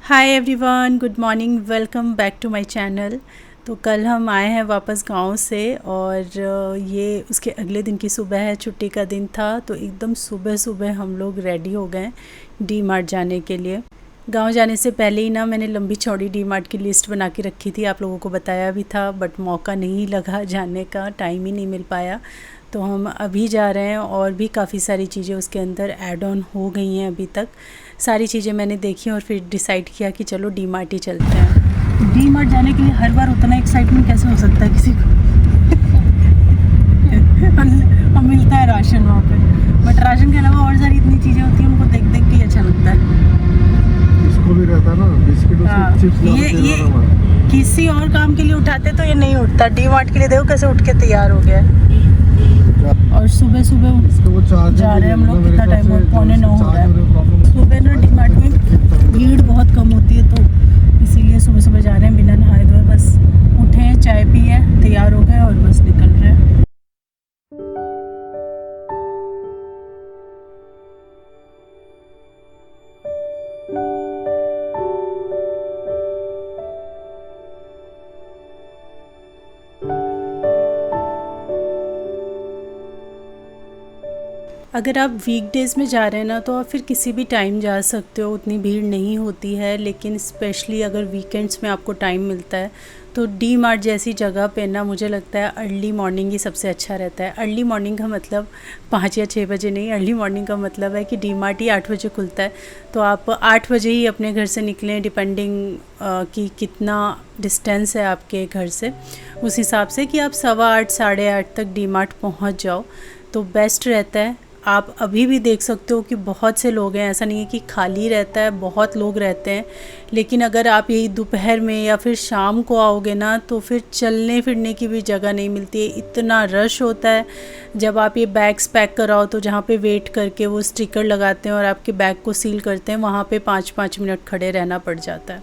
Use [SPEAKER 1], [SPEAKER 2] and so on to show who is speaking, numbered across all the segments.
[SPEAKER 1] Hi everyone, good morning, welcome back to my channel. तो कल हम आए हैं वापस गांव से और ये उसके अगले दिन की सुबह है। छुट्टी का दिन था तो एकदम सुबह सुबह हम लोग रेडी हो गए डी मार्ट जाने के लिए। गांव जाने से पहले ही ना मैंने लंबी चौड़ी डी मार्ट की लिस्ट बना के रखी थी, आप लोगों को बताया भी था, बट मौका नहीं लगा जाने का, टाइम ही नहीं मिल पाया। तो हम अभी जा रहे हैं और भी काफ़ी सारी चीज़ें उसके अंदर ऐड ऑन हो गई हैं। अभी तक सारी चीज़ें मैंने देखी और फिर डिसाइड किया कि चलो डी मार्ट ही चलते हैं। डी मार्ट जाने के लिए हर बार उतना एक्साइटमेंट कैसे हो सकता है किसी को और मिलता है राशन वहाँ पे, बट राशन के अलावा और सारी इतनी चीज़ें होती हैं, उनको देख देख के अच्छा लगता है।
[SPEAKER 2] इसको भी रहता है ना बिस्किट और चिप्स।
[SPEAKER 1] ये किसी और काम के लिए उठाते तो ये नहीं उठता, डी मार्ट के लिए देखो कैसे उठ के तैयार हो गया है। और सुबह सुबह जा रहे हैं हम लोग, कितना टाइम हो, 8:45 हो रहा है। सुबह ना डी मार्ट में भीड़ बहुत कम होती है, तो इसीलिए सुबह सुबह जा रहे हैं बिना नहाए धोए, बस उठे हैं, चाय पी है, तैयार हो गए और बस निकल रहे हैं। अगर आप वीकडेज़ में जा रहे हैं ना तो आप फिर किसी भी टाइम जा सकते हो, उतनी भीड़ नहीं होती है। लेकिन स्पेशली अगर वीकेंड्स में आपको टाइम मिलता है तो डी मार्ट जैसी जगह पे ना मुझे लगता है अर्ली मॉर्निंग ही सबसे अच्छा रहता है। अर्ली मॉर्निंग का मतलब 5 या 6 बजे नहीं, अर्ली मॉर्निंग का मतलब है कि डी मार्ट ही 8 बजे खुलता है। तो आप 8 बजे ही अपने घर से निकलें, डिपेंडिंग कि कितना डिस्टेंस है आपके घर से, उस हिसाब से कि आप 7:15 8:30 तक डी मार्ट पहुँच जाओ तो बेस्ट रहता है। आप अभी भी देख सकते हो कि बहुत से लोग हैं, ऐसा नहीं है कि खाली रहता है, बहुत लोग रहते हैं। लेकिन अगर आप यही दोपहर में या फिर शाम को आओगे ना तो फिर चलने फिरने की भी जगह नहीं मिलती है, इतना रश होता है। जब आप ये बैग्स पैक कराओ तो जहाँ पे वेट करके वो स्टिकर लगाते हैं और आपके बैग को सील करते हैं, वहाँ पे 5-5 मिनट खड़े रहना पड़ जाता है।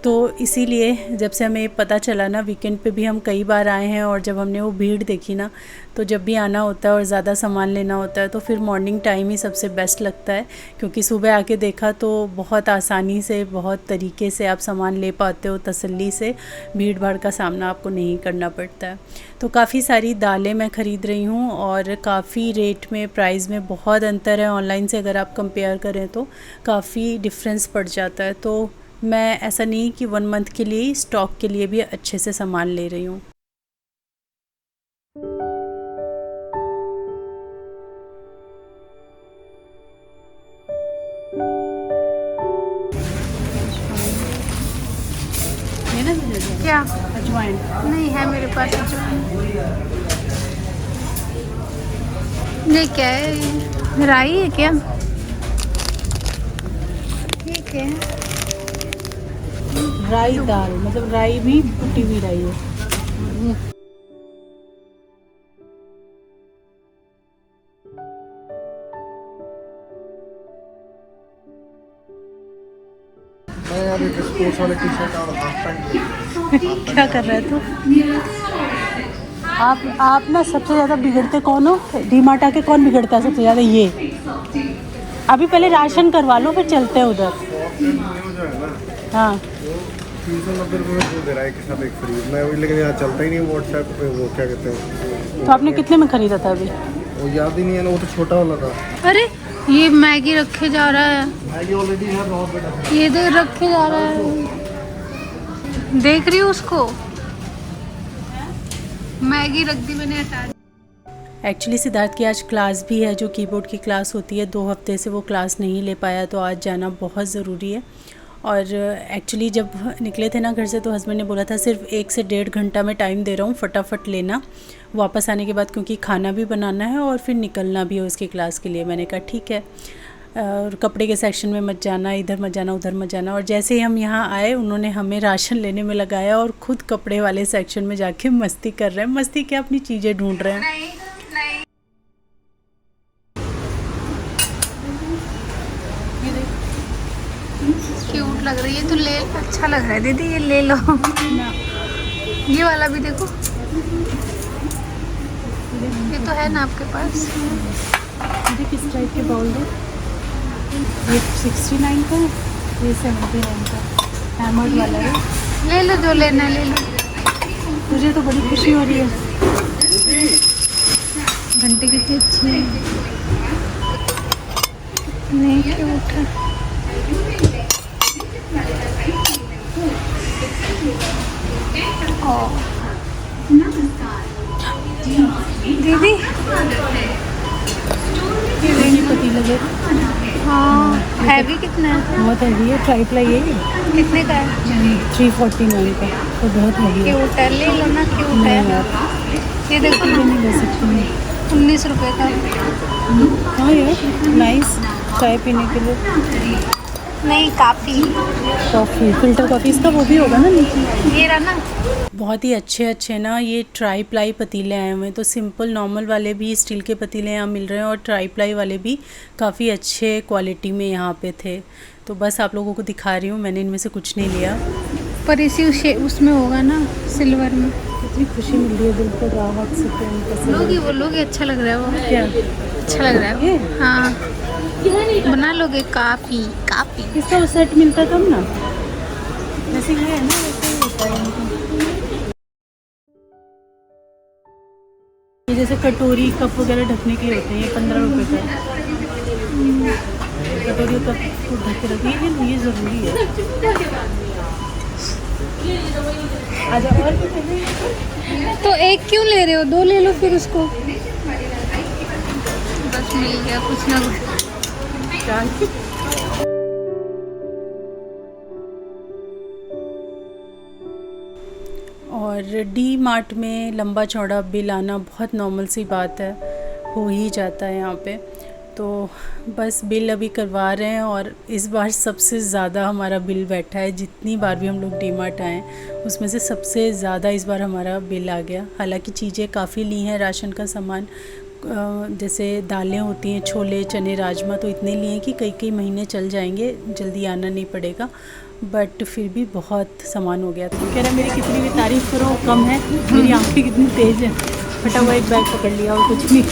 [SPEAKER 1] तो इसीलिए जब से हमें पता चला ना, वीकेंड पे भी हम कई बार आए हैं और जब हमने वो भीड़ देखी ना, तो जब भी आना होता है और ज़्यादा सामान लेना होता है तो फिर मॉर्निंग टाइम ही सबसे बेस्ट लगता है। क्योंकि सुबह आके देखा तो बहुत आसानी से, बहुत तरीके से आप सामान ले पाते हो, तसल्ली से, भीड़ भाड़ का सामना आपको नहीं करना पड़ता है। तो काफ़ी सारी दालें मैं ख़रीद रही हूँ और काफ़ी रेट में, प्राइस में बहुत अंतर है। ऑनलाइन से अगर आप कंपेयर करें तो काफ़ी डिफरेंस पड़ जाता है। तो मैं ऐसा नहीं कि 1 मंथ के लिए ही, स्टॉक के लिए भी अच्छे से सामान ले रही हूँ।
[SPEAKER 3] क्या?
[SPEAKER 1] अजवाइन
[SPEAKER 3] नहीं है मेरे पास अजवाइन। ये क्या है? राई है क्या? ठीक है।
[SPEAKER 1] राई दाल, मतलब राई भी कुटी हुई राई है।
[SPEAKER 2] मैं यार एक स्पोर्ट्स वाले टी शर्ट और हाफ पैंट।
[SPEAKER 1] क्या कर रहे थे आप ना सबसे ज़्यादा बिगड़ते कौन हो? डी मार्ट आके कौन बिगड़ता है सबसे ज़्यादा? ये अभी पहले राशन करवा लो फिर चलते हैं उधर। हाँ
[SPEAKER 2] 390 रुपये में दे रहा है एक साथ एक फ्री। मैं वही, लेकिन यहाँ चलता ही नहीं व्हाट्सएप पे, वो क्या कहते हैं।
[SPEAKER 1] तो आपने कितने में ख़रीदा था अभी?
[SPEAKER 2] वो याद ही नहीं है ना, वो तो छोटा वाला था।
[SPEAKER 3] अरे ये मैगी रखे जा रहा है,
[SPEAKER 2] मैगी ऑलरेडी है बहुत बड़ा।
[SPEAKER 3] ये देख रखे जा रहा है, देख रही हूँ उसको, मैगी रख दी मैंने, हटा दी।
[SPEAKER 1] एक्चुअली सिद्धार्थ की आज क्लास भी है, जो कीबोर्ड की क्लास होती है। 2 हफ्ते से वो क्लास नहीं ले पाया, तो आज जाना बहुत ज़रूरी है। और एक्चुअली जब निकले थे ना घर से तो हस्बैंड ने बोला था सिर्फ 1 से 1.5 घंटा में टाइम दे रहा हूँ, फटाफट लेना वापस आने के बाद, क्योंकि खाना भी बनाना है और फिर निकलना भी है उसकी क्लास के लिए। मैंने कहा ठीक है। और कपड़े के सेक्शन में मत जाना, इधर मत जाना, उधर मत जाना। और जैसे ही हम यहाँ आए उन्होंने हमें राशन लेने में लगाया और ख़ुद कपड़े वाले सेक्शन में जाके मस्ती कर रहे हैं। मस्ती क्या, अपनी चीज़ें ढूंढ रहे हैं।
[SPEAKER 3] क्यूट लग रही है, तो ले, अच्छा लग रहा है दीदी, ये ले लो। ये वाला भी देखो, ये तो है ना आपके पास।
[SPEAKER 1] ये किस टाइप के बाउल है? ये 69 का है, ये 79 का। हैमर्ड वाला है।
[SPEAKER 3] ले लो जो लेना है ले लो।
[SPEAKER 1] मुझे तो बड़ी खुशी हो रही है।
[SPEAKER 3] घंटे कितनी अच्छी है, नहीं क्यूट है। दीदी
[SPEAKER 1] ये पतीला है।
[SPEAKER 3] हाँ हैवी कितना है?
[SPEAKER 1] बहुत हैवी है। ट्राई प्लाई है ये,
[SPEAKER 3] कितने का है?
[SPEAKER 1] 349 का, तो बहुत हैवी है।
[SPEAKER 3] क्यूट है, ले लो ना, क्यूट
[SPEAKER 1] नहीं
[SPEAKER 3] है।
[SPEAKER 1] यार,
[SPEAKER 3] ये देखो
[SPEAKER 1] ये नहीं ले सकती मैं।
[SPEAKER 3] 19 रुपए का।
[SPEAKER 1] हाँ यार नाइस, चाय पीने के लिए।
[SPEAKER 3] नहीं काफ़ी,
[SPEAKER 1] कॉफ़ी, फिल्टर कॉफ़ी, इसका वो भी होगा ना नीचे।
[SPEAKER 3] ये रहा ना।
[SPEAKER 1] बहुत ही अच्छे ना ये ट्राई प्लाई पतीले आए हुए हैं। तो सिंपल नॉर्मल वाले भी स्टील के पतीले यहाँ मिल रहे हैं और ट्राई प्लाई वाले भी काफ़ी अच्छे क्वालिटी में यहाँ पे थे। तो बस आप लोगों को दिखा रही हूँ, मैंने इनमें से कुछ नहीं लिया।
[SPEAKER 3] पर इसी उसमें होगा ना, सिल्वर में।
[SPEAKER 1] इतनी खुशी मिल रही है दिल को, राहत से।
[SPEAKER 3] लोगी वो लोगी, अच्छा लग रहा है वो।
[SPEAKER 1] क्या
[SPEAKER 3] अच्छा लग रहा है वो। हाँ बना लोगे? काफ़ी काफ़ी।
[SPEAKER 1] इसका वो सेट मिलता तब ना, जैसे ये है ना वैसे ही होता है इनका। ये जैसे कटोरी कप वगैरह ढकने के लिए होते हैं, ये 15 रुपए का है। कटोरी कप को ढक के रखिए, ये ज़रूरी है। आजा और
[SPEAKER 3] तो एक क्यों ले रहे हो? 2 ले लो फिर उसको। बस मिल गया कुछ ना कुछ।
[SPEAKER 1] और डी मार्ट में लंबा चौड़ा बिल आना बहुत नॉर्मल सी बात है, हो ही जाता है यहाँ पे। तो बस बिल अभी करवा रहे हैं और इस बार सबसे ज़्यादा हमारा बिल बैठा है। जितनी बार भी हम लोग डी मार्ट आए उसमें से सबसे ज़्यादा इस बार हमारा बिल आ गया। हालांकि चीज़ें काफ़ी ली हैं, राशन का सामान जैसे दालें होती हैं, छोले चने राजमा, तो इतने लिए हैं कि कई महीने चल जाएंगे, जल्दी आना नहीं पड़ेगा। बट फिर भी बहुत सामान हो गया था। कह रहा मेरी कितनी भी तारीफ़ करो कम है, मेरी आँखें कितनी तेज़ है। फटा हुआ एक बैग पकड़ लिया और कुछ नहीं।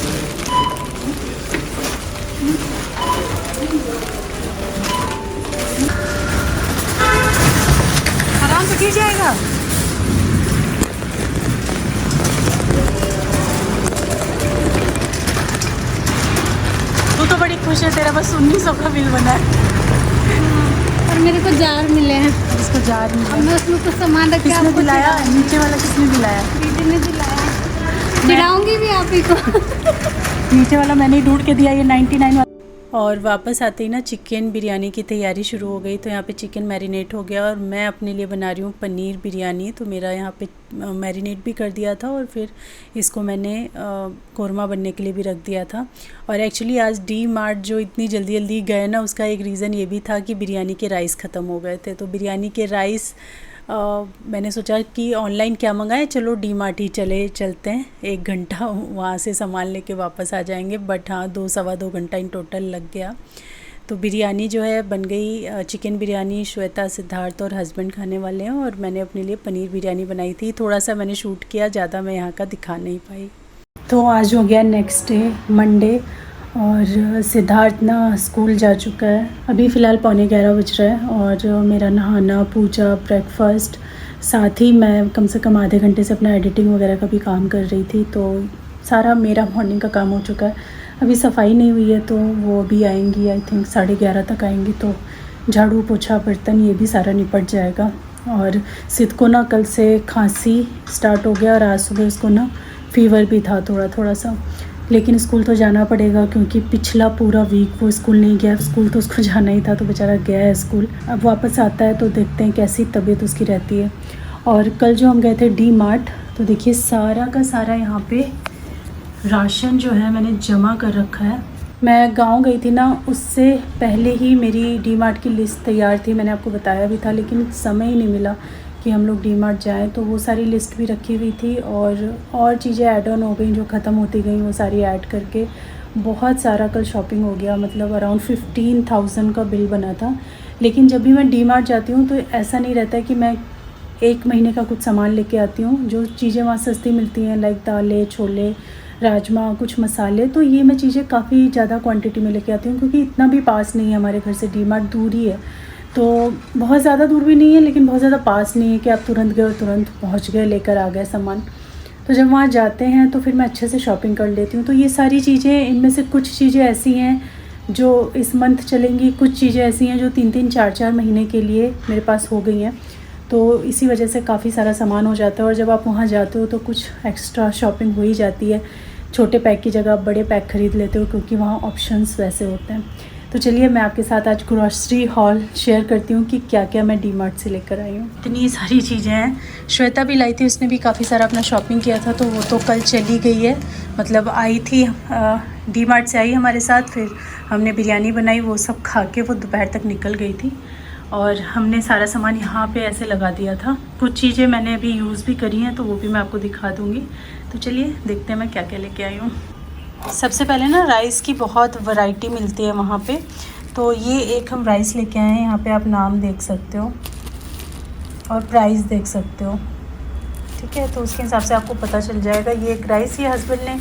[SPEAKER 1] आराम से गिर जाएगा। तू तो बड़ी खुश है, तेरा बस 1900 का बिल बना है।
[SPEAKER 3] और मेरे को जार मिले हैं।
[SPEAKER 1] इसको जार
[SPEAKER 3] अब
[SPEAKER 1] मिला।
[SPEAKER 3] मैं उसमें कुछ सामान रख के
[SPEAKER 1] किसने
[SPEAKER 3] आपको
[SPEAKER 1] दिलाया? नीचे वाला किसने दिलाया?
[SPEAKER 3] दीदी ने दिलाया। दिलाऊंगी भी आप ही को।
[SPEAKER 1] नीचे वाला मैंने ही ढूंढ के दिया, ये 99 वाला। और वापस आते ही ना चिकन बिरयानी की तैयारी शुरू हो गई। तो यहाँ पे चिकन मैरिनेट हो गया और मैं अपने लिए बना रही हूँ पनीर बिरयानी। तो मेरा यहाँ पे मैरिनेट भी कर दिया था और फिर इसको मैंने कोरमा बनने के लिए भी रख दिया था। और एक्चुअली आज डी मार्ट जो इतनी जल्दी गए ना, उसका एक रीज़न ये भी था कि बिरयानी के राइस ख़त्म हो गए थे। तो बिरयानी के राइस मैंने सोचा कि ऑनलाइन क्या मंगाएं, चलो डी मार्ट ही चलते हैं, 1 घंटा वहाँ से सामान लेके वापस आ जाएंगे। बट हाँ 2-2.25 घंटा इन टोटल लग गया। तो बिरयानी जो है बन गई। चिकन बिरयानी श्वेता, सिद्धार्थ और हस्बैंड खाने वाले हैं और मैंने अपने लिए पनीर बिरयानी बनाई थी। थोड़ा सा मैंने शूट किया, ज़्यादा मैं यहाँ का दिखा नहीं पाई। तो आज हो गया नेक्स्ट डे मंडे और सिद्धार्थ ना स्कूल जा चुका है। अभी फ़िलहाल 11:15 बज रहा है और मेरा नहाना, पूजा, ब्रेकफास्ट, साथ ही मैं कम से कम आधे घंटे से अपना एडिटिंग वगैरह का भी काम कर रही थी। तो सारा मेरा मॉर्निंग का काम हो चुका है। अभी सफाई नहीं हुई है, तो वो भी आएंगी, आई थिंक 11:30 तक आएंगी। तो झाड़ू पोछा बर्तन ये भी सारा निपट जाएगा। और सिद्ध को ना कल से खांसी स्टार्ट हो गया और आज सुबह उसको ना फ़ीवर भी था थोड़ा सा। लेकिन स्कूल तो जाना पड़ेगा क्योंकि पिछला पूरा वीक वो स्कूल नहीं गया। स्कूल तो उसको जाना ही था, तो बेचारा गया है स्कूल। अब वापस आता है तो देखते हैं कैसी तबीयत उसकी रहती है। और कल जो हम गए थे डी मार्ट, तो देखिए सारा का सारा यहाँ पे राशन जो है मैंने जमा कर रखा है। मैं गांव गई थी ना, उससे पहले ही मेरी डी मार्ट की लिस्ट तैयार थी, मैंने आपको बताया भी था, लेकिन समय ही नहीं मिला कि हम लोग डी मार्ट जाएँ। तो वो सारी लिस्ट भी रखी हुई थी और चीज़ें ऐड ऑन हो गई जो ख़त्म होती गई, वो सारी ऐड करके बहुत सारा कल शॉपिंग हो गया। मतलब अराउंड 15,000 का बिल बना था। लेकिन जब भी मैं डी मार्ट जाती हूँ तो ऐसा नहीं रहता है कि मैं 1 महीने का कुछ सामान लेके आती हूँ। जो चीज़ें वहाँ सस्ती मिलती हैं लाइक दालें, छोले, राजमा, कुछ मसाले, तो ये मैं चीज़ें काफ़ी ज़्यादा क्वांटिटी में लेके आती हूँ क्योंकि इतना भी पास नहीं है हमारे घर से डी मार्ट, दूर ही है। तो बहुत ज़्यादा दूर भी नहीं है लेकिन बहुत ज़्यादा पास नहीं है कि आप तुरंत गए और तुरंत पहुंच गए, लेकर आ गए सामान। तो जब वहाँ जाते हैं तो फिर मैं अच्छे से शॉपिंग कर लेती हूँ। तो ये सारी चीज़ें, इनमें से कुछ चीज़ें ऐसी हैं जो इस मंथ चलेंगी, कुछ चीज़ें ऐसी हैं जो 3-3, 4-4 महीने के लिए मेरे पास हो गई हैं। तो इसी वजह से काफ़ी सारा सामान हो जाता है और जब आप वहाँ जाते हो तो कुछ एक्स्ट्रा शॉपिंग हो ही जाती है। छोटे पैक की जगह आप बड़े पैक ख़रीद लेते हो क्योंकि वहाँ ऑप्शंस वैसे होते हैं। तो चलिए मैं आपके साथ आज ग्रॉसरी हॉल शेयर करती हूँ कि क्या क्या मैं डीमार्ट से लेकर आई हूँ। इतनी सारी चीज़ें हैं। श्वेता भी लाई थी, उसने भी काफ़ी सारा अपना शॉपिंग किया था, तो वो तो कल चली गई है, मतलब आई थी डीमार्ट से आई हमारे साथ, फिर हमने बिरयानी बनाई, वो सब खा के वो दोपहर तक निकल गई थी और हमने सारा सामान यहाँ पे ऐसे लगा दिया था। कुछ चीज़ें मैंने अभी यूज़ भी करी हैं तो वो भी मैं आपको दिखा दूँगी। तो चलिए देखते हैं मैं क्या क्या लेके आई हूँ। सबसे पहले ना राइस की बहुत वैरायटी मिलती है वहाँ पे। तो ये एक हम राइस लेके आए हैं, यहाँ पे आप नाम देख सकते हो और प्राइस देख सकते हो, ठीक है। तो उसके हिसाब से आपको पता चल जाएगा। ये एक राइस, ये हस्बैंड ने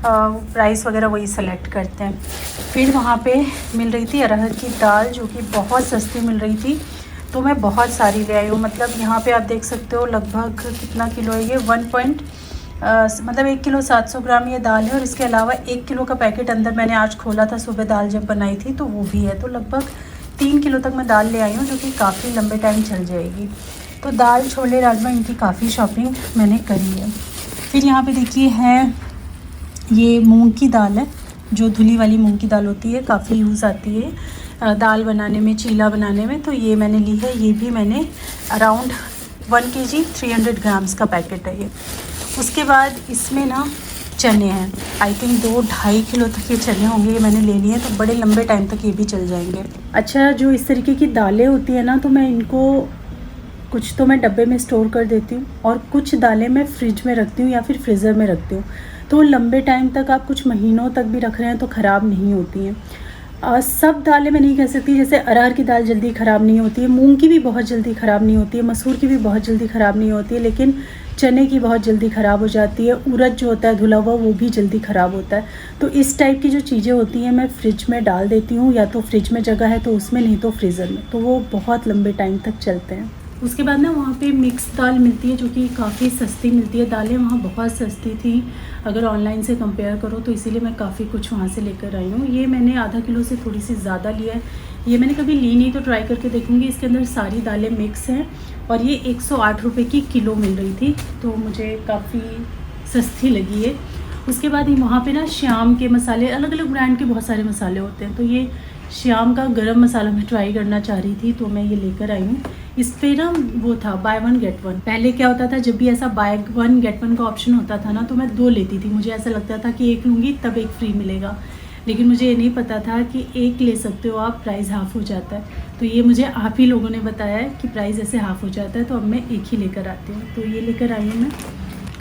[SPEAKER 1] प्राइस वगैरह वही सेलेक्ट करते हैं। फिर वहाँ पे मिल रही थी अरहर की दाल जो कि बहुत सस्ती मिल रही थी, तो मैं बहुत सारी ले आई हूँ। मतलब यहाँ पे आप देख सकते हो लगभग कितना किलो है ये, 1 किलो 700 ग्राम ये दाल है और इसके अलावा 1 किलो का पैकेट अंदर मैंने आज खोला था सुबह दाल जब बनाई थी, तो वो भी है। तो लगभग 3 किलो तक मैं दाल ले आई हूँ जो कि काफ़ी लंबे टाइम चल जाएगी। तो दाल, छोले, राजमा, इनकी काफ़ी शॉपिंग मैंने करी है। फिर यहाँ पे देखिए है ये मूंग की दाल है, जो धुली वाली मूंग की दाल होती है, काफ़ी यूज़ आती है दाल बनाने में, चीला बनाने में। तो ये मैंने ली है, ये भी मैंने अराउंड 1 kg 300 ग्राम्स का पैकेट है ये। उसके बाद इसमें ना चने हैं, आई थिंक 2-2.5 किलो तक ये चने होंगे, ये मैंने ले लिए हैं, तो बड़े लंबे टाइम तक ये भी चल जाएंगे। अच्छा, जो इस तरीके की दालें होती है ना, तो मैं इनको कुछ तो मैं डब्बे में स्टोर कर देती हूँ और कुछ दालें मैं फ्रिज में रखती हूँ या फिर फ्रीज़र में रखती हूँ। तो लंबे टाइम तक, आप कुछ महीनों तक भी रख रहे हैं तो ख़राब नहीं होती हैं। सब दालें मैं नहीं कह सकती, जैसे अरहर की दाल जल्दी ख़राब नहीं होती है, मूंग की भी बहुत जल्दी ख़राब नहीं होती है, मसूर की भी बहुत जल्दी ख़राब नहीं होती है, लेकिन चने की बहुत जल्दी ख़राब हो जाती है। उड़द जो होता है धुला हुआ, वो भी जल्दी ख़राब होता है। तो इस टाइप की जो चीज़ें होती हैं मैं फ्रिज में डाल देती हूँ, या तो फ्रिज में जगह है तो उसमें, नहीं तो फ्रीज़र में, तो वो बहुत लंबे टाइम तक चलते हैं। उसके बाद ना वहाँ पे मिक्स दाल मिलती है जो कि काफ़ी सस्ती मिलती है। दालें वहाँ बहुत सस्ती थी अगर ऑनलाइन से कंपेयर करो, तो इसीलिए मैं काफ़ी कुछ वहाँ से लेकर आई हूँ। ये मैंने आधा किलो से थोड़ी सी ज़्यादा लिया है। ये मैंने कभी ली नहीं, तो ट्राई करके देखूँगी। इसके अंदर सारी दालें मिक्स हैं और ये 108 रुपये की किलो मिल रही थी, तो मुझे काफ़ी सस्ती लगी है। उसके बाद ही वहाँ पे ना श्याम के मसाले, अलग अलग ब्रांड के बहुत सारे मसाले होते हैं, तो ये श्याम का गरम मसाला मैं ट्राई करना चाह रही थी, तो मैं ये लेकर आई हूँ। इस पे ना वो था बाय 1 गेट 1। पहले क्या होता था, जब भी ऐसा बाय 1 गेट 1 का ऑप्शन होता था ना, तो मैं 2 लेती थी। मुझे ऐसा लगता था कि 1 लूँगी तब 1 फ्री मिलेगा, लेकिन मुझे ये नहीं पता था कि 1 ले सकते हो आप, प्राइस हाफ़ हो जाता है। तो ये मुझे आप ही लोगों ने बताया है कि प्राइस ऐसे हाफ़ हो जाता है, तो अब मैं 1 ही लेकर आती हूँ। तो ये लेकर आई हूँ मैं।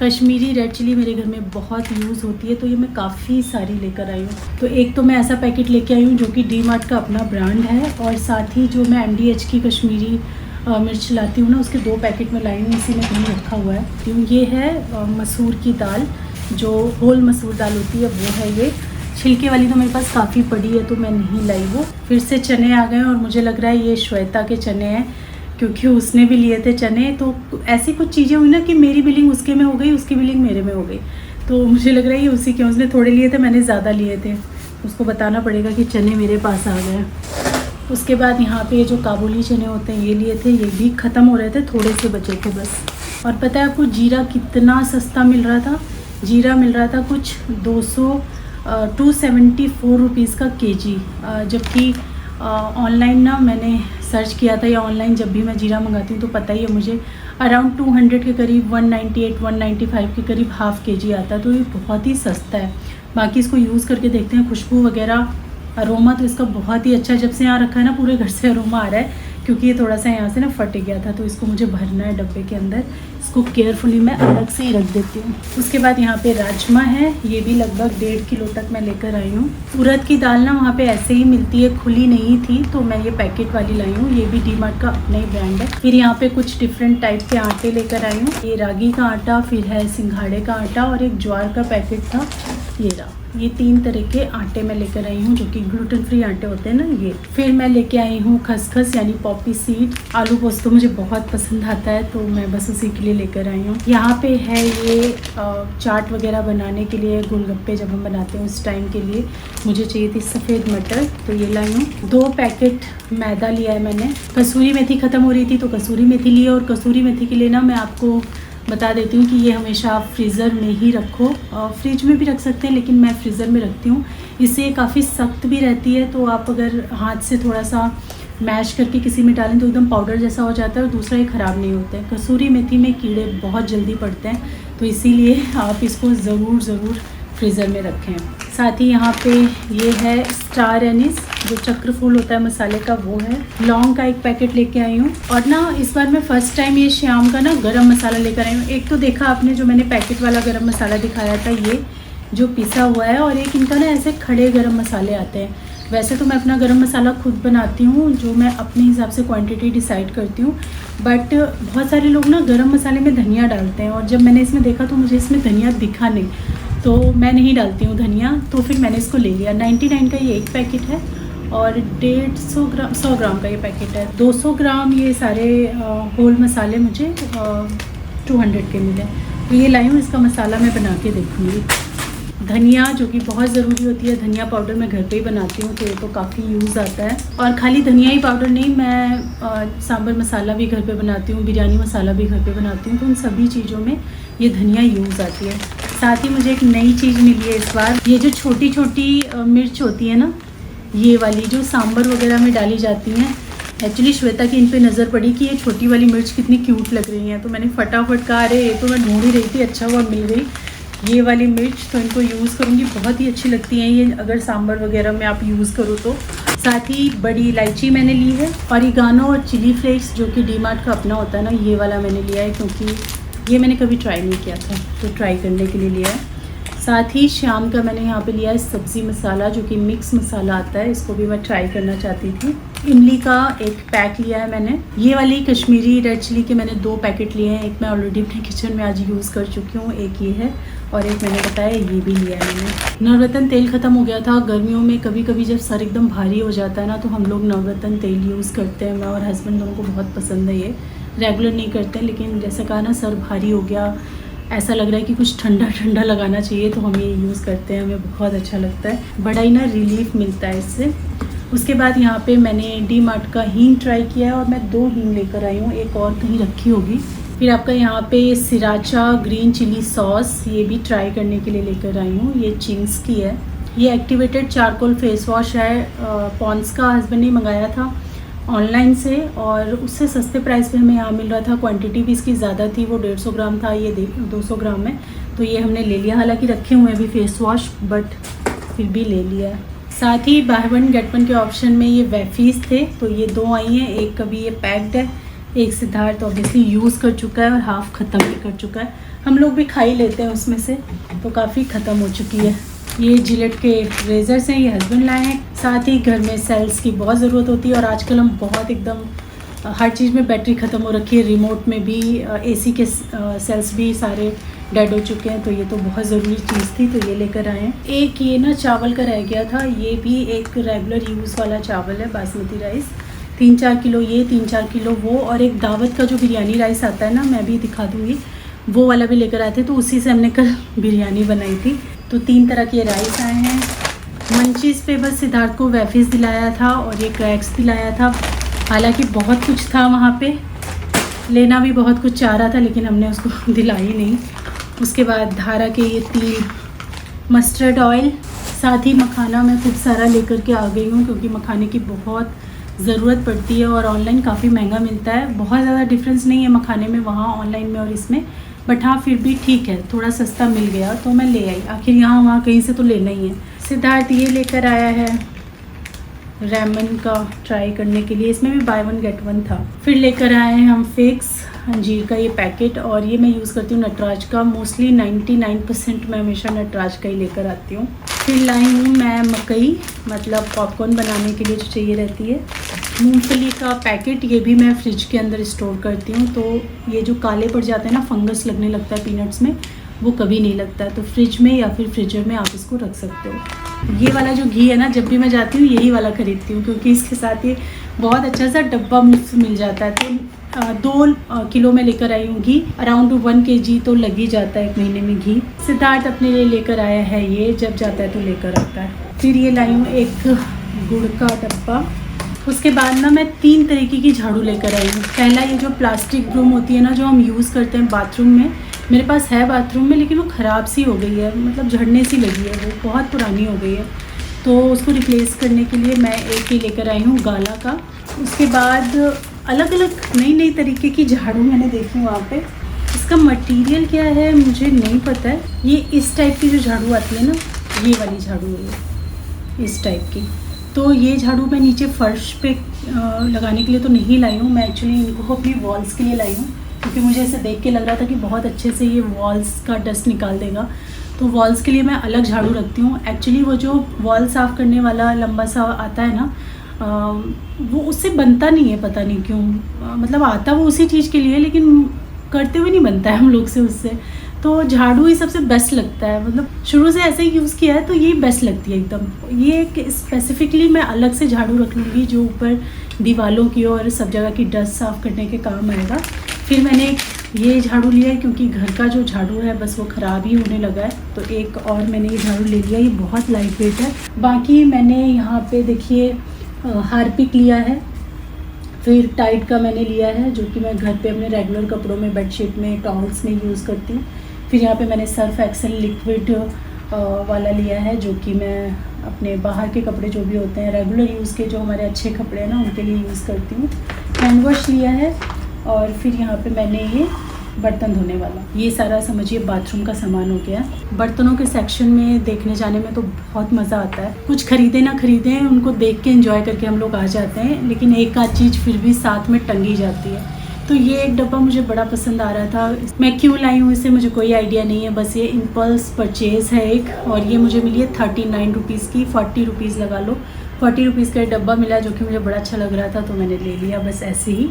[SPEAKER 1] कश्मीरी रेड चिली मेरे घर में बहुत यूज़ होती है, तो ये मैं काफ़ी सारी लेकर आई हूँ। तो एक तो मैं ऐसा पैकेट लेके आई हूँ जो कि डीमार्ट का अपना ब्रांड है, और साथ ही जो मैं MDH की कश्मीरी मिर्च लाती हूँ ना, उसके 2 पैकेट में लाई हूँ, इसी में कहीं रखा हुआ है। ये है मसूर की दाल, जो होल मसूर दाल होती है, वो है ये। छिलके वाली तो मेरे पास काफ़ी पड़ी है, तो मैं नहीं लाई वो। फिर से चने आ गए और मुझे लग रहा है ये श्वेता के चने हैं, क्योंकि उसने भी लिए थे चने। तो ऐसी कुछ चीज़ें हुई ना कि मेरी बिलिंग उसके में हो गई, उसकी बिलिंग मेरे में हो गई, तो मुझे लग रहा है ये उसी के। उसने थोड़े लिए थे, मैंने ज़्यादा लिए थे। उसको बताना पड़ेगा कि चने मेरे पास आ गए। उसके बाद यहाँ पे जो काबुली चने होते हैं ये लिए थे, ये भी ख़त्म हो रहे थे, थोड़े से बचे थे बस। और पता है आपको जीरा कितना सस्ता मिल रहा था? जीरा मिल रहा था कुछ 274 रुपीज़ का kg, जबकि ऑनलाइन ना मैंने सर्च किया था, या ऑनलाइन जब भी मैं जीरा मंगाती हूँ तो पता ही है मुझे, अराउंड 200 के करीब, 198-195 के करीब हाफ़ kg आता है। तो ये बहुत ही सस्ता है। बाकी इसको यूज़ करके देखते हैं, खुशबू वगैरह, अरोमा तो इसका बहुत ही अच्छा है। जब से यहाँ रखा है ना, पूरे घर से अरोमा आ रहा है, क्योंकि ये थोड़ा सा यहाँ से ना फट गया था, तो इसको मुझे भरना है डब्बे के अंदर। इसको केयरफुली मैं अलग से ही रख देती हूँ। उसके बाद यहाँ पे राजमा है, ये भी लगभग 1.5 किलो तक मैं लेकर आई हूँ। उड़द की दाल ना वहाँ पे ऐसे ही मिलती है, खुली नहीं थी, तो मैं ये पैकेट वाली लाई हूँ। ये भी डीमार्ट का अपना ही ब्रांड है। फिर यहाँ पे कुछ डिफरेंट टाइप के आटे लेकर आई हूँ। ये रागी का आटा, फिर है सिंघाड़े का आटा, और एक ज्वार का पैकेट था, ये रहा, ये 3 तरह के आटे मैं लेकर आई हूँ जो कि ग्लूटेन फ्री आटे होते हैं ना ये। फिर मैं लेके आई हूँ खसखस यानी पॉपी सीड। आलू पोस्त तो मुझे बहुत पसंद आता है तो मैं बस उसी के लिए लेकर आई हूँ। यहाँ पे है ये चाट वगैरह बनाने के लिए, गोलगप्पे जब हम बनाते हैं उस टाइम के लिए मुझे चाहिए थी सफ़ेद मटर, तो ये लाई हूँ। 2 पैकेट मैदा लिया है मैंने। कसूरी मेथी ख़त्म हो रही थी तो कसूरी मेथी ली, और कसूरी मेथी के लिए ना मैं आपको बता देती हूँ कि ये हमेशा आप फ्रीज़र में ही रखो, फ्रिज में भी रख सकते हैं लेकिन मैं फ्रीज़र में रखती हूँ। इससे काफ़ी सख्त भी रहती है, तो आप अगर हाथ से थोड़ा सा मैश करके किसी में डालें तो एकदम पाउडर जैसा हो जाता है, और दूसरा ये ख़राब नहीं होता है। कसूरी मेथी में कीड़े बहुत जल्दी पड़ते हैं तो इसीलिए आप इसको ज़रूर फ्रीज़र में रखें। साथ ही यहाँ पे ये है स्टार एनिस, जो चक्र फूल होता है मसाले का, वो है। लौंग का 1 पैकेट लेके आई हूँ। और ना इस बार मैं फ़र्स्ट टाइम ये श्याम का ना गरम मसाला लेकर आई हूँ। एक तो देखा आपने जो मैंने पैकेट वाला गरम मसाला दिखाया था ये जो पिसा हुआ है, और एक इनका ना ऐसे खड़े गरम मसाले आते हैं। वैसे तो मैं अपना गरम मसाला खुद बनाती हूँ, जो मैं अपने हिसाब से क्वांटिटी डिसाइड करती हूँ, बट बहुत सारे लोग ना गरम मसाले में धनिया डालते हैं, और जब मैंने इसमें देखा तो मुझे इसमें धनिया दिखा नहीं, तो मैं नहीं डालती हूँ धनिया, तो फिर मैंने इसको ले लिया। 99 का ये 1 पैकेट है और 100 ग्राम का ये पैकेट है। 200 ग्राम ये सारे होल मसाले मुझे 200 के मिले, तो ये लाई हूँ। इसका मसाला मैं बना के देखूँगी। धनिया जो कि बहुत ज़रूरी होती है, धनिया पाउडर मैं घर पे ही बनाती हूँ तो ये तो काफ़ी यूज़ आता है। और खाली धनिया ही पाउडर नहीं, मैं सांभर मसाला भी घर पे बनाती हूँ, बिरयानी मसाला भी घर पे बनाती हूँ, तो उन सभी चीज़ों में ये धनिया यूज़ आती है। साथ ही मुझे एक नई चीज़ मिली है इस बार, ये जो छोटी छोटी मिर्च होती है ना, ये वाली जो सांभर वगैरह में डाली जाती हैं। एक्चुअली श्वेता की इन पे नज़र पड़ी कि ये छोटी वाली मिर्च कितनी क्यूट लग रही हैं, तो मैंने फटाफट कहा अरे ये तो मैं ढूंढ ही रही थी, अच्छा हुआ मिल गई ये वाली मिर्च, तो इनको यूज़ करूँगी। बहुत ही अच्छी लगती हैं ये अगर सांभर वगैरह में आप यूज़ करो तो। साथ ही बड़ी इलायची मैंने ली है, ऑरिगानो और चिली फ्लेक्स जो कि डीमार्ट का अपना होता है ना, ये वाला मैंने लिया है क्योंकि ये मैंने कभी ट्राई नहीं किया था तो ट्राई करने के लिए लिया है। साथ ही शाम का मैंने यहाँ पे लिया है सब्ज़ी मसाला जो कि मिक्स मसाला आता है, इसको भी मैं ट्राई करना चाहती थी। इमली का 1 पैक लिया है मैंने। ये वाली कश्मीरी रेड चिली के मैंने 2 पैकेट लिए हैं, एक मैं ऑलरेडी अपने किचन में आज यूज़ कर चुकी हूँ, एक ये है और एक मैंने बताया ये भी लिया है मैंने। नवरत्न तेल ख़त्म हो गया था। गर्मियों में कभी कभी जब सर एकदम भारी हो जाता है ना, तो हम लोग नवरत्न तेल यूज़ करते हैं। मैं और हस्बैंड दोनों को बहुत पसंद है, ये रेगुलर नहीं करते हैं, लेकिन जैसे कहा ना सर भारी हो गया, ऐसा लग रहा है कि कुछ ठंडा ठंडा लगाना चाहिए, तो हम ये यूज़ करते हैं, हमें बहुत अच्छा लगता है, बड़ा ही ना रिलीफ मिलता है इससे। उसके बाद यहाँ पे मैंने डीमार्ट का हींग ट्राई किया है और मैं 2 हींग लेकर आई हूँ, एक और कहीं रखी होगी। फिर आपका यहाँ पे सिराचा ग्रीन चिली सॉस, ये भी ट्राई करने के लिए लेकर आई हूँ, ये चिंग्स की है। ये एक्टिवेटेड चारकोल फेस वॉश है, पॉन्ड्स का हस्बैंड ने मंगाया था ऑनलाइन से और उससे सस्ते प्राइस पे हमें यहाँ मिल रहा था। क्वांटिटी भी इसकी ज़्यादा थी, वो 150 ग्राम था, ये 200 ग्राम है, तो ये हमने ले लिया। हालांकि रखे हुए हैं अभी फेस वॉश, बट फिर भी ले लिया। साथ ही बाय 1 गेट 1 के ऑप्शन में ये वेफीज़ थे, तो ये 2 आई हैं, एक कभी ये पैक्ड है, एक सिद्धार्थ ऑब्वियसली यूज़ कर चुका है और हाफ़ ख़त्म भी कर चुका है। हम लोग भी खा ही लेते हैं उसमें से, तो काफ़ी ख़त्म हो चुकी है। ये जिलेट के रेजर्स हैं, ये हस्बैंड लाए हैं। साथ ही घर में सेल्स की बहुत ज़रूरत होती है और आजकल हम बहुत एकदम हर चीज़ में बैटरी ख़त्म हो रखी है, रिमोट में भी, एसी के सेल्स भी सारे डेड हो चुके हैं, तो ये तो बहुत ज़रूरी चीज़ थी, तो ये लेकर आए हैं। एक ये ना चावल का रह गया था, ये भी एक रेगुलर यूज़ वाला चावल है, बासमती राइस, 3-4 किलो ये, 3-4 किलो वो, और एक दावत का जो बिरयानी राइस आता है ना, मैं भी दिखा दूँगी, वो वाला भी लेकर आए थे, तो उसी से हमने कल बिरयानी बनाई थी। तो 3 तरह के राइस आए हैं। मंचीज़ पे बस सिद्धार्थ को वेफीज़ दिलाया था और ये क्रैक्स दिलाया था। हालांकि बहुत कुछ था वहाँ पे, लेना भी बहुत कुछ चाह रहा था, लेकिन हमने उसको दिलाई नहीं। उसके बाद धारा के ये 3 मस्टर्ड ऑयल, साथ ही मखाना मैं खूब सारा लेकर के आ गई हूँ क्योंकि मखाने की बहुत ज़रूरत पड़ती है और ऑनलाइन काफ़ी महंगा मिलता है। बहुत ज़्यादा डिफरेंस नहीं है मखाने में वहाँ ऑनलाइन में और इसमें, बट हाँ फिर भी ठीक है, थोड़ा सस्ता मिल गया तो मैं ले आई। आखिर यहाँ वहाँ कहीं से तो लेना ही है। सिद्धार्थ ये लेकर आया है रेमन का ट्राई करने के लिए, इसमें भी बाय 1 गेट 1 था। फिर लेकर आए हैं हम फिक्स अंजीर का ये पैकेट, और ये मैं यूज़ करती हूँ नटराज का, मोस्टली 99% मैं हमेशा नटराज का ही लेकर आती हूँ। फिर लाई हूँ मैं मकई, मतलब पॉपकॉर्न बनाने के लिए जो चाहिए रहती है। मूंगफली का पैकेट, ये भी मैं फ्रिज के अंदर स्टोर करती हूँ, तो ये जो काले पड़ जाते हैं ना, फंगस लगने लगता है पीनट्स में, वो कभी नहीं लगता है। तो फ्रिज में या फिर फ्रीजर में आप इसको रख सकते हो। ये वाला जो घी है ना, जब भी मैं जाती हूँ यही वाला ख़रीदती हूँ, क्योंकि इसके साथ ये बहुत अच्छा सा डब्बा मुझसे मिल जाता है। तो 2 किलो में लेकर आई हूँ घी, अराउंड 1 kg तो लग ही जाता है 1 महीने में घी। सिद्धार्थ अपने लिए लेकर आया है, ये जब जाता है तो लेकर आता है। फिर ये लाई हूँ एक गुड़ का डब्बा। उसके बाद ना मैं 3 तरीके की झाड़ू लेकर आई हूँ। पहला ये जो प्लास्टिक ब्रूम होती है ना, जो हम यूज़ करते हैं बाथरूम में, मेरे पास है बाथरूम में, लेकिन वो ख़राब सी हो गई है, मतलब झड़ने सी लगी है, वो बहुत पुरानी हो गई है। तो उसको रिप्लेस करने के लिए मैं एक ही लेकर आई हूँ गाला का। उसके बाद अलग अलग नई तरीके की झाड़ू मैंने देखी वहाँ पे। इसका मटेरियल क्या है मुझे नहीं पता है। ये इस टाइप की जो झाड़ू आती है ना, ये वाली झाड़ू है ये, इस टाइप की। तो ये झाड़ू मैं नीचे फर्श पे लगाने के लिए तो नहीं लाई हूँ, मैं एक्चुअली इनको अपनी वॉल्स के लिए लाई हूँ, क्योंकि मुझे ऐसे देख के लग रहा था कि बहुत अच्छे से ये वॉल्स का डस्ट निकाल देगा। तो वॉल्स के लिए मैं अलग झाड़ू रखती हूँ। एक्चुअली वो जो वॉल साफ़ करने वाला लंबा सा आता है ना, वो उससे बनता नहीं है, पता नहीं क्यों। मतलब आता वो उसी चीज़ के लिए, लेकिन करते हुए नहीं बनता है हम लोग से उससे। तो झाड़ू ही सबसे बेस्ट लगता है, मतलब शुरू से ऐसे ही यूज़ किया है तो ये बेस्ट लगती है एकदम। ये एक स्पेसिफिकली मैं अलग से झाड़ू रख लूँगी जो ऊपर दीवारों की और सब जगह की डस्ट साफ़ करने के काम आएगा। फिर मैंने ये झाड़ू लिया है, क्योंकि घर का जो झाड़ू है बस वो ख़राब ही होने लगा है, तो एक और मैंने ये झाड़ू ले लिया। ये बहुत लाइट वेट है। बाकी मैंने यहाँ पे देखिए हार्पिक लिया है, फिर टाइड का मैंने लिया है, जो कि मैं घर पे अपने रेगुलर कपड़ों में, बेडशीट में, टॉवल्स में यूज़ करती हूँ। फिर यहाँ पे मैंने सर्फ एक्सेल लिक्विड वाला लिया है, जो कि मैं अपने बाहर के कपड़े जो भी होते हैं रेगुलर यूज़ के, जो हमारे अच्छे कपड़े हैं ना, उनके लिए यूज़ करती हूँ। हैंड वॉश लिया है, और फिर यहाँ पे मैंने ये बर्तन धोने वाला, ये सारा समझिए बाथरूम का सामान हो गया। बर्तनों के सेक्शन में देखने जाने में तो बहुत मज़ा आता है। कुछ ख़रीदे ना ख़रीदें, उनको देख के एंजॉय करके हम लोग आ जाते हैं, लेकिन एक आध चीज़ फिर भी साथ में टंगी जाती है। तो ये एक डब्बा मुझे बड़ा पसंद आ रहा था। मैं क्यों लाई हूँ इसे मुझे कोई आइडिया नहीं है, बस ये इम्पल्स परचेज़ है एक, और ये मुझे मिली है 39 रुपीज़ की, 40 रुपीज़ लगा लो। 40 रुपीज़ का डब्बा मिला, जो कि मुझे बड़ा अच्छा लग रहा था, तो मैंने ले लिया बस ऐसे ही।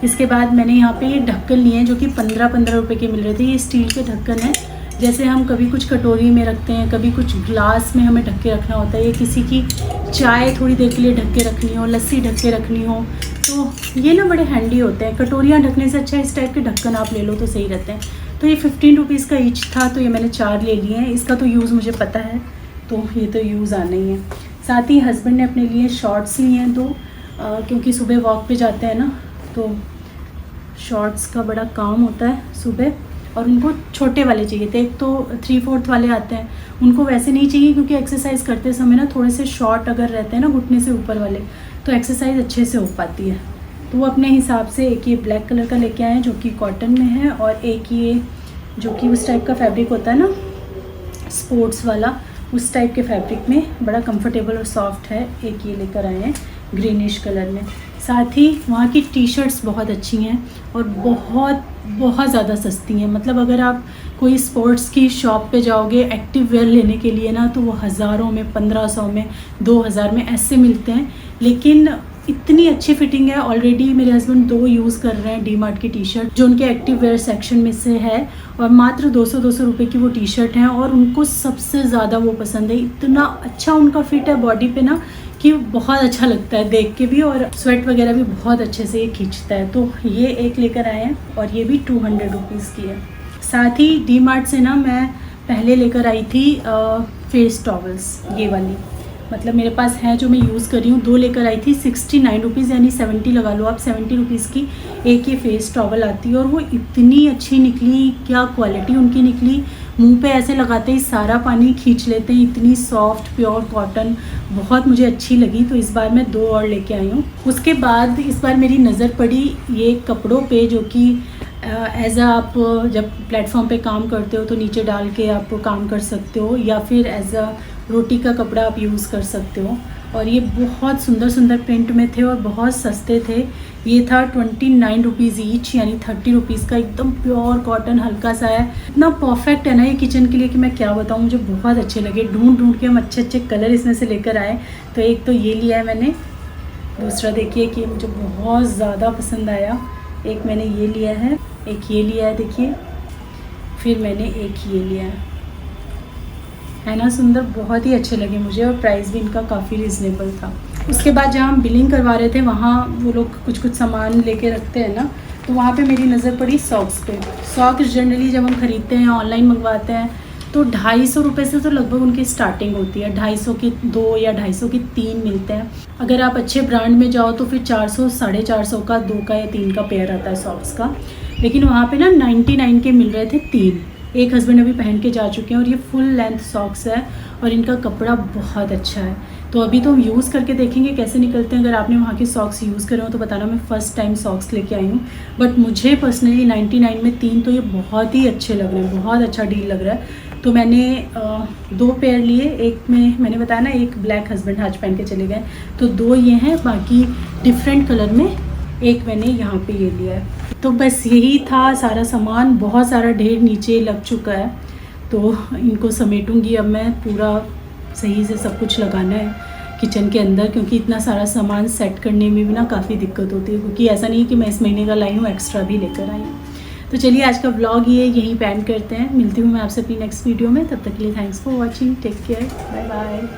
[SPEAKER 1] इसके बाद मैंने यहाँ पे ये ढक्कन लिए हैं, जो कि 15-15 रुपये के मिल रहे थे। ये स्टील के ढक्कन है, जैसे हम कभी कुछ कटोरी में रखते हैं, कभी कुछ ग्लास में हमें ढक के रखना होता है, ये किसी की चाय थोड़ी देर के लिए ढक के रखनी हो, लस्सी ढक के रखनी हो, तो ये ना बड़े हैंडी होते हैं। कटोरियाँ ढकने से अच्छा इस टाइप के ढक्कन आप ले लो तो सही रहते हैं। तो ये 15 रुपीज़ का ईच था, तो ये मैंने 4 ले लिए हैं। इसका तो यूज़ मुझे पता है, तो ये तो यूज़ आना ही है। साथ ही हस्बैंड ने अपने लिए शॉर्ट्स लिए हैं 2, क्योंकि सुबह वॉक पे जाते हैं ना, तो शॉर्ट्स का बड़ा काम होता है सुबह, और उनको छोटे वाले चाहिए थे। एक तो 3/4 वाले आते हैं, उनको वैसे नहीं चाहिए, क्योंकि एक्सरसाइज करते समय ना थोड़े से शॉर्ट अगर रहते हैं ना घुटने से ऊपर वाले, तो एक्सरसाइज अच्छे से हो पाती है। तो वो अपने हिसाब से एक ये ब्लैक कलर का लेके आए हैं, जो कि कॉटन में है, और एक ये जो कि उस टाइप का फैब्रिक होता है ना, स्पोर्ट्स वाला, उस टाइप के फैब्रिक में बड़ा कंफर्टेबल और सॉफ्ट है। एक ये लेकर आए हैं ग्रीनिश कलर में। साथ ही वहाँ की टी शर्ट्स बहुत अच्छी हैं और बहुत ज़्यादा सस्ती हैं। मतलब अगर आप कोई स्पोर्ट्स की शॉप पे जाओगे एक्टिव वेयर लेने के लिए ना, तो वो हज़ारों में, 1500 में, 2000 में ऐसे मिलते हैं, लेकिन इतनी अच्छी फिटिंग है। ऑलरेडी मेरे हस्बैंड 2 यूज़ कर रहे हैं डी मार्ट की टी शर्ट, जो उनके एक्टिव वेयर सेक्शन में से है, और मात्र 200 रुपये की वो टी शर्ट हैं, और उनको सबसे ज़्यादा वो पसंद है। इतना अच्छा उनका फिट है बॉडी पे ना, कि बहुत अच्छा लगता है देख के भी, और स्वेट वगैरह भी बहुत अच्छे से ये खींचता है। तो ये एक लेकर आए हैं, और ये भी 200 रुपीज़ की है। साथ ही डी मार्ट से ना मैं पहले लेकर आई थी फेस टॉवल्स, ये वाली, मतलब मेरे पास है जो मैं यूज़ कर रही हूँ। 2 लेकर आई थी 69 रुपीज़, यानी 70 लगा लो आप, 70 रुपीज़ की एक ये फेस टॉवल आती है, और वो इतनी अच्छी निकली, क्या क्वालिटी उनकी निकली। मुंह पे ऐसे लगाते ही सारा पानी खींच लेते हैं, इतनी सॉफ्ट प्योर कॉटन, बहुत मुझे अच्छी लगी। तो इस बार मैं 2 और लेके आई हूँ। उसके बाद इस बार मेरी नज़र पड़ी ये कपड़ों पे, जो कि एज आप जब प्लेटफॉर्म पे काम करते हो तो नीचे डाल के आप काम कर सकते हो, या फिर एज अ रोटी का कपड़ा आप यूज़ कर सकते हो। और ये बहुत सुंदर सुंदर प्रिंट में थे और बहुत सस्ते थे। ये था 29 रुपीज़ ईच, यानी 30 रुपीज़ का, एकदम प्योर कॉटन, हल्का सा है। इतना परफेक्ट है ना ये किचन के लिए कि मैं क्या बताऊँ, मुझे बहुत अच्छे लगे। ढूंढ के हम अच्छे कलर इसमें से लेकर आए। तो एक तो ये लिया है मैंने, दूसरा देखिए कि मुझे बहुत ज़्यादा पसंद आया, एक मैंने ये लिया है, एक ये लिया है देखिए। फिर मैंने एक ये लिया है ना सुंदर, बहुत ही अच्छे लगे मुझे और प्राइस भी इनका काफ़ी रिजनेबल था। उसके बाद जहाँ हम बिलिंग करवा रहे थे वहाँ वो लोग कुछ कुछ सामान लेके रखते हैं ना, तो वहाँ पे मेरी नज़र पड़ी सॉक्स पे। सॉक्स जनरली जब हम ख़रीदते हैं ऑनलाइन मंगवाते हैं तो 250 रुपये से तो लगभग उनकी स्टार्टिंग होती है। 250 के 2 या 250 के 3 मिलते हैं। अगर आप अच्छे ब्रांड में जाओ तो फिर 400 450 का 2 का या 3 का पेयर आता है सॉक्स का। लेकिन वहाँ पे ना 99 के मिल रहे थे 3। एक हस्बैंड अभी पहन के जा चुके हैं और ये फुल लेंथ सॉक्स है और इनका कपड़ा बहुत अच्छा है। तो अभी तो हम यूज़ करके देखेंगे कैसे निकलते हैं। अगर आपने वहाँ के सॉक्स यूज़ करे हो तो बताना, मैं फ़र्स्ट टाइम सॉक्स लेके आई हूँ। बट मुझे पर्सनली 99 में 3 तो ये बहुत ही अच्छे लग रहे हैं, बहुत अच्छा डील लग रहा है। तो मैंने 2 पेयर लिए। एक में मैंने बताया ना एक ब्लैक हस्बैंड आज पहन के चले गए, तो 2 ये हैं, बाकी डिफरेंट कलर में एक मैंने यहाँ पे ये लिया है। तो बस यही था सारा सामान, बहुत सारा ढेर नीचे लग चुका है तो इनको समेटूंगी अब मैं। पूरा सही से सब कुछ लगाना है किचन के अंदर, क्योंकि इतना सारा सामान सेट करने में भी ना काफ़ी दिक्कत होती है, क्योंकि ऐसा नहीं है कि मैं इस महीने का लाई हूँ, एक्स्ट्रा भी लेकर आई हूँ। तो चलिए आज का व्लॉग ये यहीं पे एंड करते हैं। मिलती हूँ मैं आपसे अपनी नेक्स्ट वीडियो में, तब तक के लिए thanks for watching, take care, bye bye.